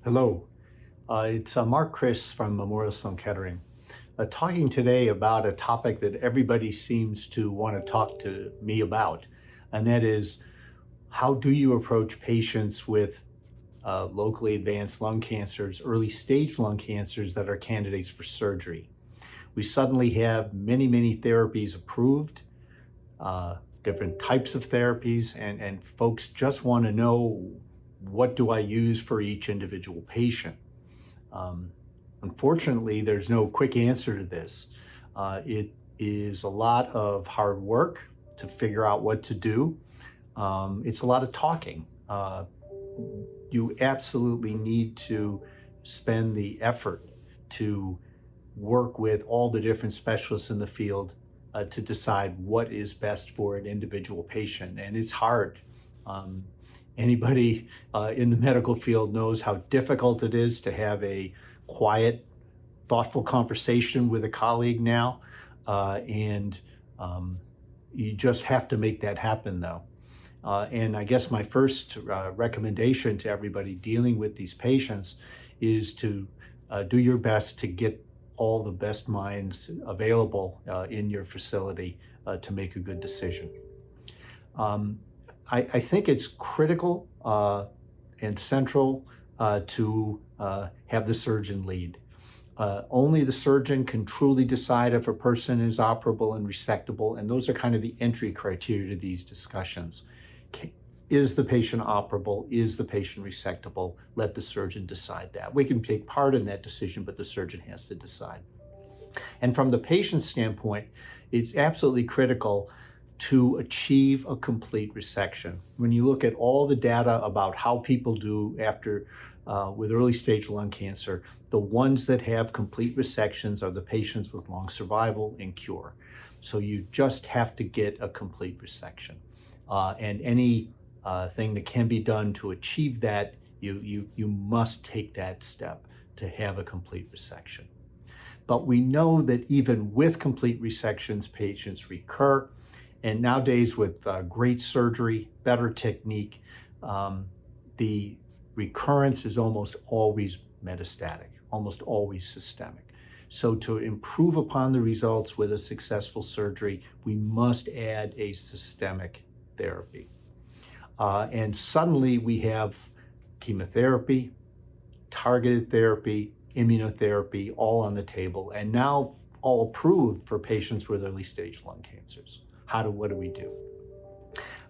Hello, it's Mark Chris from Memorial Sloan Kettering, talking today about a topic that everybody seems to want to talk to me about, and that is how do you approach patients with locally advanced lung cancers, early stage lung cancers that are candidates for surgery. We suddenly have many therapies approved, different types of therapies, and folks just want to know, what do I use for each individual patient? Unfortunately, there's no quick answer to this. It is a lot of hard work to figure out what to do. It's a lot of talking. You absolutely need to spend the effort to work with all the different specialists in the field to decide what is best for an individual patient. And it's hard. Anybody in the medical field knows how difficult it is to have a quiet, thoughtful conversation with a colleague now. And you just have to make that happen, though. And I guess my first recommendation to everybody dealing with these patients is to do your best to get all the best minds available in your facility to make a good decision. I think it's critical and central to have the surgeon lead. Only the surgeon can truly decide if a person is operable and resectable, and those are kind of the entry criteria to these discussions. Is the patient operable? Is the patient resectable? Let the surgeon decide that. We can take part in that decision, but the surgeon has to decide. And from the patient's standpoint, it's absolutely critical to achieve a complete resection. When you look at all the data about how people do after with early stage lung cancer, the ones that have complete resections are the patients with long survival and cure. So you just have to get a complete resection. And any thing that can be done to achieve that, you must take that step to have a complete resection. But we know that even with complete resections, patients recur. And nowadays, with great surgery, better technique, the recurrence is almost always metastatic, almost always systemic. So to improve upon the results with a successful surgery, we must add a systemic therapy. And suddenly we have chemotherapy, targeted therapy, immunotherapy, all on the table, and now all approved for patients with early stage lung cancers. What do we do?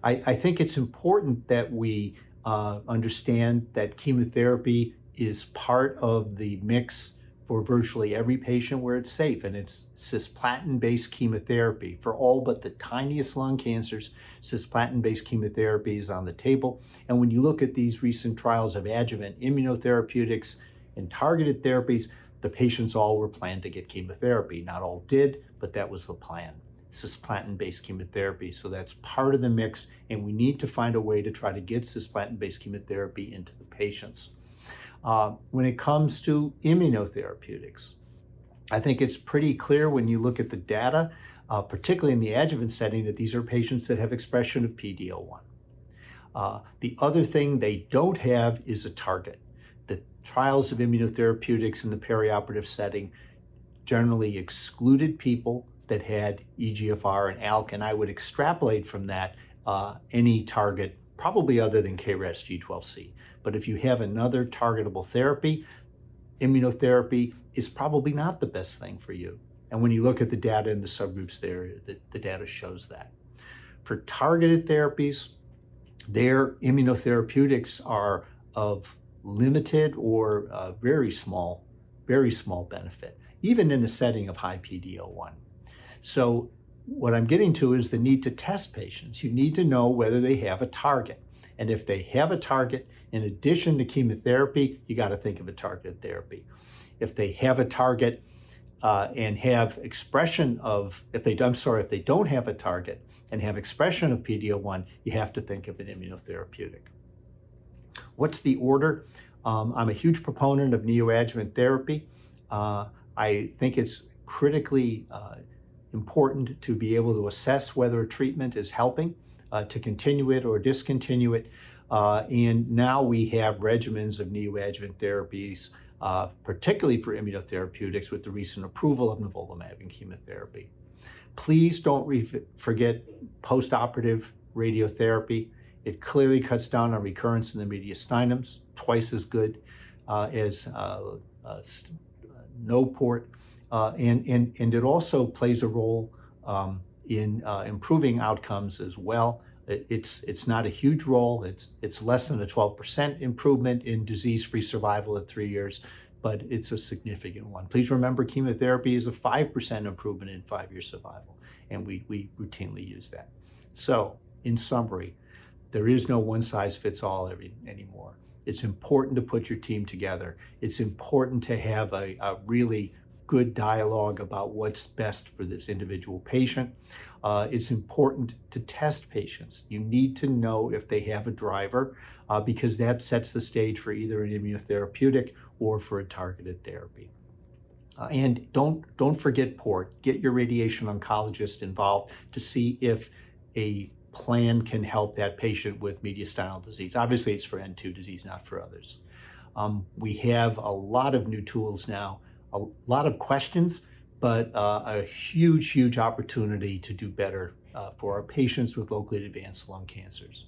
I think it's important that we understand that chemotherapy is part of the mix for virtually every patient where it's safe, and it's cisplatin-based chemotherapy. For all but the tiniest lung cancers, cisplatin-based chemotherapy is on the table. And when you look at these recent trials of adjuvant immunotherapeutics and targeted therapies, the patients all were planned to get chemotherapy. Not all did, but that was the plan. Cisplatin-based chemotherapy. So that's part of the mix, and we need to find a way to try to get cisplatin-based chemotherapy into the patients. When it comes to immunotherapeutics, I think it's pretty clear when you look at the data, particularly in the adjuvant setting, that these are patients that have expression of PD-L1. The other thing they don't have is a target. The trials of immunotherapeutics in the perioperative setting generally excluded people that had EGFR and ALK, and I would extrapolate from that any target, probably other than KRAS G12C. But if you have another targetable therapy, immunotherapy is probably not the best thing for you. And when you look at the data in the subgroups there, the data shows that. For targeted therapies, their immunotherapeutics are of limited or very small benefit, even in the setting of high PD-L1. So what I'm getting to is the need to test patients. You need to know whether they have a target. And if they have a target, in addition to chemotherapy, you got to think of a targeted therapy. If they have a target and have expression of, if they don't have a target and have expression of PD-L1, you have to think of an immunotherapeutic. What's the order? I'm a huge proponent of neoadjuvant therapy. I think it's critically important to be able to assess whether a treatment is helping, to continue it or discontinue it. And now we have regimens of neoadjuvant therapies, particularly for immunotherapeutics, with the recent approval of nivolumab in chemotherapy. Please don't forget postoperative radiotherapy. It clearly cuts down on recurrence in the mediastinums, twice as good as no port. And it also plays a role in improving outcomes as well. It's not a huge role. It's less than a 12% improvement in disease-free survival at 3 years, but it's a significant one. Please remember, chemotherapy is a 5% improvement in 5-year survival, and we routinely use that. So, in summary, there is no one-size-fits-all anymore. It's important to put your team together. It's important to have a really good dialogue about what's best for this individual patient. It's important to test patients. You need to know if they have a driver because that sets the stage for either an immunotherapeutic or for a targeted therapy. And don't forget port. Get your radiation oncologist involved to see if a plan can help that patient with mediastinal disease. Obviously, it's for N2 disease, not for others. We have a lot of new tools now, a lot of questions, but a huge opportunity to do better for our patients with locally advanced lung cancers.